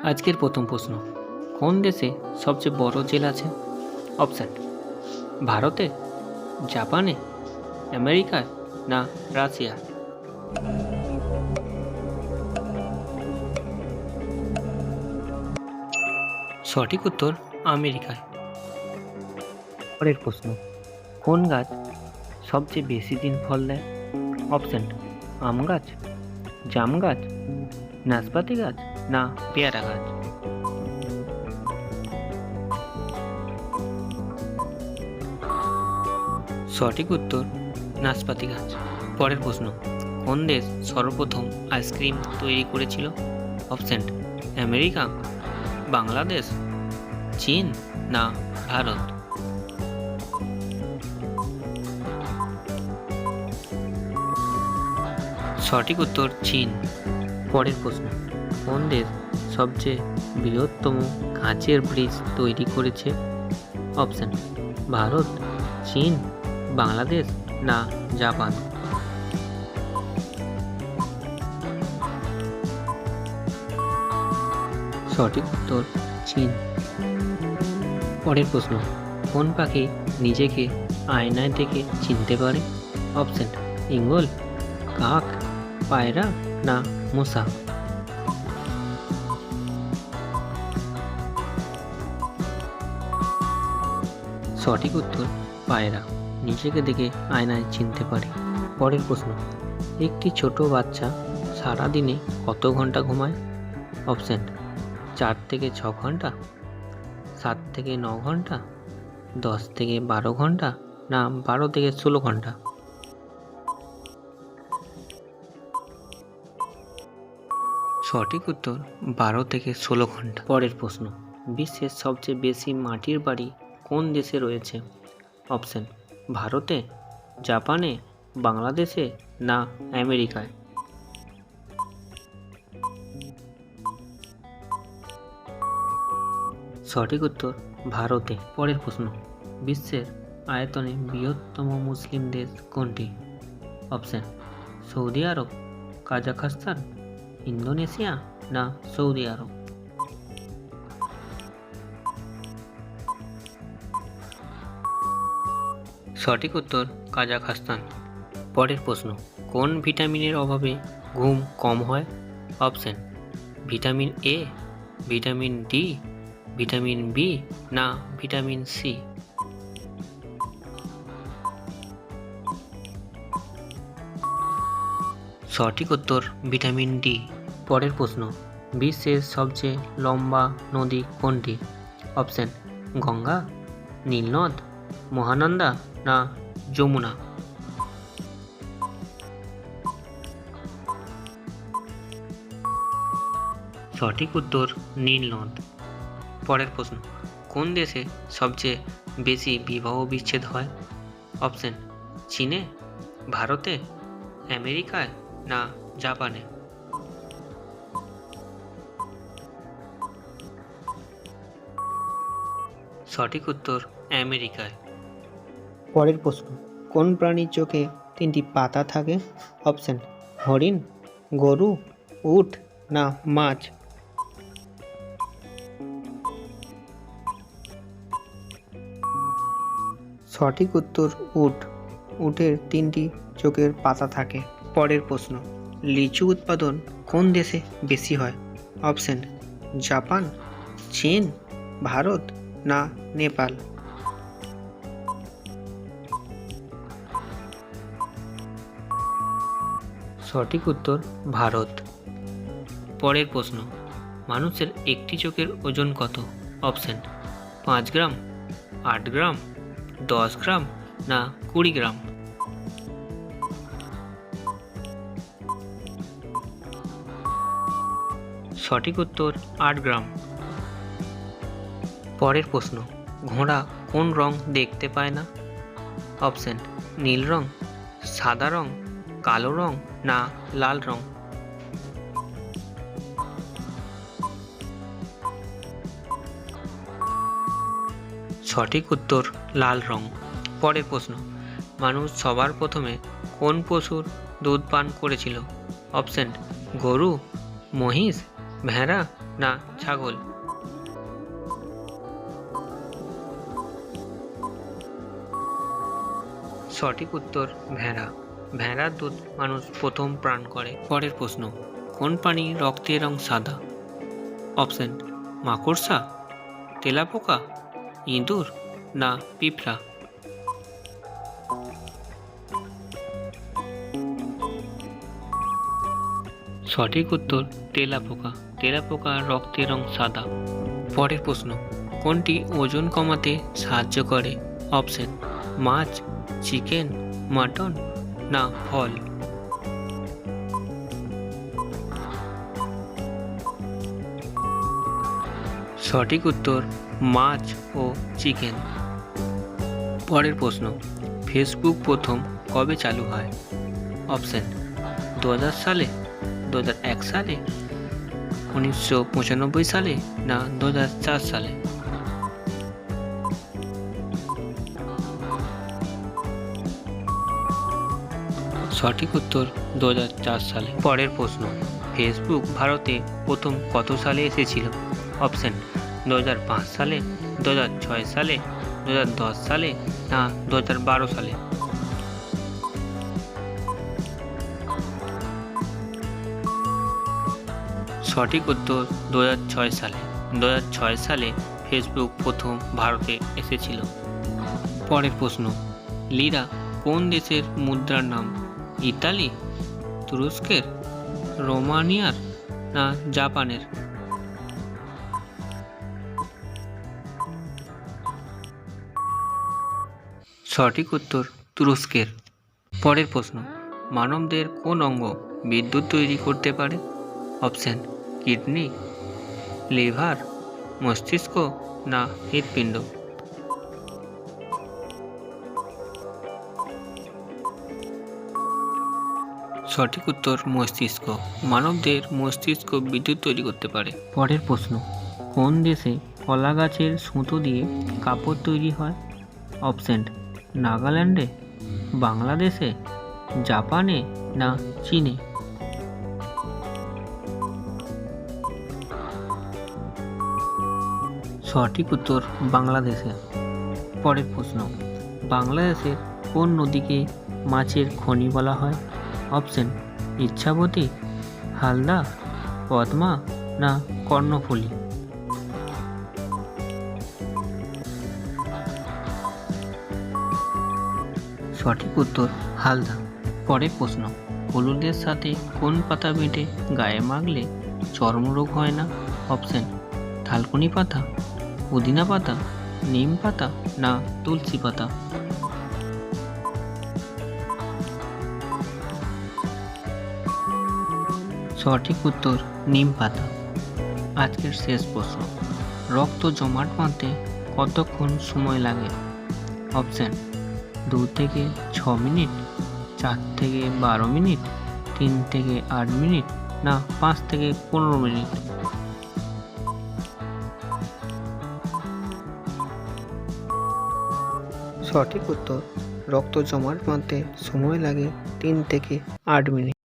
আজকের প্রথম প্রশ্ন, কোন দেশে সবচেয়ে বড় জেল আছে? অপশান: ভারতে, জাপানে, আমেরিকায় না রাশিয়া? সঠিক উত্তর আমেরিকায়। পরের প্রশ্ন, কোন গাছ সবচেয়ে বেশি দিন ফল দেয়? অপশান: আম গাছ, জাম গাছ, নাশপাতি গাছ না পেয়ারা গাছ? সঠিক উত্তর নাশপাতি গাছ। পরের প্রশ্ন, কোন দেশ সর্বপ্রথম আইসক্রিম তৈরি করেছিল? অপশান: আমেরিকা, বাংলাদেশ, চীন না ভারত? সঠিক উত্তর চীন। পরের প্রশ্ন, কোন দেশ সবচেয়ে বৃহত্তম কাঁচের ব্রিজ তৈরি করেছে? অপশান: ভারত, চীন, বাংলাদেশ না জাপান? সঠিক উত্তর চীন। পরের প্রশ্ন, কোন পাখি নিজেকে আয়নায় দেখে চিনতে পারে? অপশান: ঈগল, কাক, পায়রা না মশা? সঠিক উত্তর পায়রা নিজেকে দেখে আয়নায় চিনতে পারে। পরের প্রশ্ন, একটি ছোট বাচ্চা সারাদিনে কত ঘন্টা ঘুমায়? অপশান: 4 থেকে 6 ঘন্টা, 7 থেকে 9 ঘন্টা, 10 থেকে 12 ঘন্টা না 12 থেকে 16 ঘন্টা? সঠিক উত্তর 12 থেকে 16 ঘন্টা। পরের প্রশ্ন, বিশ্বের সবচেয়ে বেশি মাটির বাড়ি কোন দেশে রয়েছে? অপশান: ভারতে, জাপানে, বাংলাদেশে না আমেরিকায়? সঠিক উত্তর ভারতে। পরের প্রশ্ন, বিশ্বের আয়তনে বৃহত্তম মুসলিম দেশ কোনটি? অপশান: সৌদি আরব, কাজাখস্তান, ইন্দোনেশিয়া না সৌদি আরব? সঠিক উত্তর কাজাখস্তান। পরের প্রশ্ন, কোন ভিটামিনের অভাবে ঘুম কম হয়? Option: vitamin A, vitamin D, vitamin B না ভিটামিন সি? সঠিক উত্তর ভিটামিন ডি। পরের প্রশ্ন, বিশ্বের সবচেয়ে লম্বা নদী কোনটি? অপশান: গঙ্গা, নীলনদ, মহানন্দা না যমুনা? সঠিক উত্তর নীলনদ। পরের প্রশ্ন, কোন দেশে সবচেয়ে বেশি বিবাহ বিচ্ছেদ হয়? অপশান: চীনে, ভারতে, আমেরিকায় না জাপানে? সঠিক উত্তর আমেরিকায়। পরের প্রশ্ন, কোন প্রাণীর চোখে 3টি পাতা থাকে? অপশান: হরিণ, গরু, উট না মাছ? সঠিক উত্তর উট। উটের 3টি চোখের পাতা থাকে। পরের প্রশ্ন, লিচু উৎপাদন কোন দেশে বেশি হয়? অপশান: জাপান, চীন, ভারত না নেপাল? সঠিক উত্তর ভারত। পরের প্রশ্ন, মানুষের একটি চোখের ওজন কত? অপশান: 5 গ্রাম, 8 গ্রাম, 10 গ্রাম না 20 গ্রাম? সঠিক উত্তর 8 গ্রাম। পরের প্রশ্ন, ঘোড়া কোন রং দেখতে পায় না? অপশান: নীল রং, সাদা রং, কালো রং না লাল রং? সঠিক উত্তর লাল রং। পরের প্রশ্ন, মানুষ সবার প্রথমে কোন পশুর দুধ পান করেছিল? অপশান: গরু, মহিষ, ভেড়া না ছাগল? সঠিক উত্তর ভেড়া। ভেড়ার দুধ মানুষ প্রথম পান করে। পরের প্রশ্ন, কোন প্রাণী রক্তের রং সাদা? অপশন, মাকড়সা, তেলাপোকা, ইঁদুর না পিঁপড়া? সঠিক উত্তর তেলাপোকা। তেলাপোকার রক্তের রং সাদা। পরের প্রশ্ন, কোনটি ওজন কমাতে সাহায্য করে? অপশন, মাছ, চিকেন, মাটন না ফল? সঠিক উত্তর মাছ ও চিকেন। পরের প্রশ্ন, ফেসবুক প্রথম কবে চালু হয়? অপশন, 2000 সালে, 2001 সালে, 1995 সালে না 2004 সালে? সঠিক উত্তর 2004 সালে। পরের প্রশ্ন, ফেসবুক ভারতে প্রথম কত সালে এসেছিল? অপশন, 2005 সালে, 2006 সালে, 2010 সালে না 2012 সালে? সঠিক উত্তর 2006 সালে। 2006 সালে ফেসবুক প্রথম ভারতে এসেছিল। পরের প্রশ্ন, লিরা কোন দেশের মুদ্রার নাম? ইতালি, তুরস্কের, রোমানিয়ার না জাপানের? সঠিক উত্তর তুরস্কের। পরের প্রশ্ন, মানবদের কোন অঙ্গ বিদ্যুৎ তৈরি করতে পারে? অপশন, কিডনি, লিভার, মস্তিষ্ক না হৃৎপিণ্ড? সঠিক উত্তর মস্তিষ্ক। মানবদের মস্তিষ্ক বিদ্যুৎ তৈরি করতে পারে। পরের প্রশ্ন, কোন দেশে কলা গাছের সুতো দিয়ে কাপড় তৈরি হয়? অপশন, নাগাল্যান্ডে, বাংলাদেশে, জাপানে না চীনে? সঠিক উত্তর বাংলাদেশে। পরের প্রশ্ন, বাংলাদেশের কোন নদীকে মাছের খনি বলা হয়? অপশন, ইচ্ছাবতী, হালদা, পদ্মা না কর্ণফুলী? সঠিক উত্তর হালদা। পরের প্রশ্ন, হলুদের সাথে কোন পাতা বেটে গায়ে মাখলে চর্মরোগ হয় না? অপশন, থালকুনি পাতা, পুদিনা পাতা, নিম পাতা না তুলসী পাতা? সঠিক উত্তর নিম পাতা। আজকের শেষ প্রশ্ন, রক্ত জমাট বাঁধতে কতক্ষণ সময় লাগে? অপশন, 2 থেকে 6 মিনিট, 4 থেকে 12 মিনিট, 3 থেকে 8 মিনিট না 5 থেকে 15 মিনিট? সঠিক উত্তর, রক্ত জমাট বাঁধতে সময় লাগে 3 থেকে 8 মিনিট।